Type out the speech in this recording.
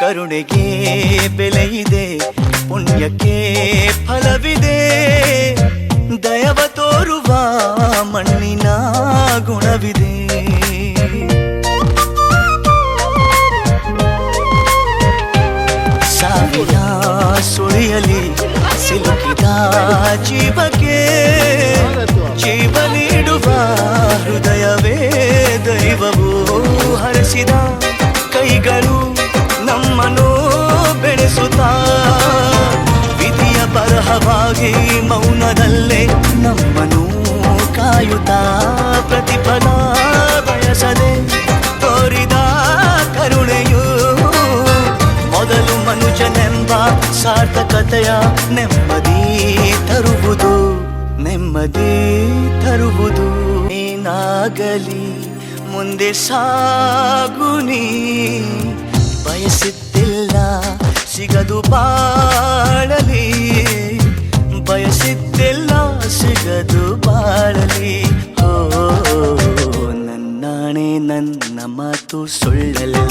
ಕರುಣೆಗೆ ಬೆಲೆಯಿದೆ, ಪುಣ್ಯಕ್ಕೆ ಫಲವಿದೆ. ದಯವ ತೋರುವ ಮಣ್ಣಿನ ಗುಣವಿದೆ. ಸಾವಿನ ಸುಳಿಯಲಿ ಸಿಲುಕಿದ ಜೀವಕ್ಕೆ ಜೀವ ನೀಡುವ ಹೃದಯವೇ ದೈವವು ಹರಿಸಿದ ಕೈಗಳು ನಮ್ಮನ್ನು ಬೆಳೆಸುತ್ತಾ ವಿಧಿಯ ಬರಹವಾಗಿ ಮೌನದಲ್ಲೇ ನಮ್ಮನ್ನು ಕಾಯುತ್ತಾ ಪ್ರತಿಫಲ ಬಯಸದೆ ತೋರಿದ ಕರುಣೆಯು ಮೊದಲು ಮನುಜನೆಂಬ ಸಾರ್ಥಕತೆಯ ನೆಮ್ಮದಿ ತರುವುದು, ನೆಮ್ಮದಿ ತರುವುದು. ಏನಾಗಲಿ ಮುಂದೆ ಸಾಗುನಿ, ಬಯಸಿದ್ದಿಲ್ಲ ಸಿಗದು ಬಾಳಲಿ, ಬಯಸಿದ್ದಿಲ್ಲ ಸಿಗದು ಬಾಳಲಿ. ಓ ನನ್ನಾಣೆ ನನ್ನ ಮಾತು ಸುಳ್ಳಲ್ಲ,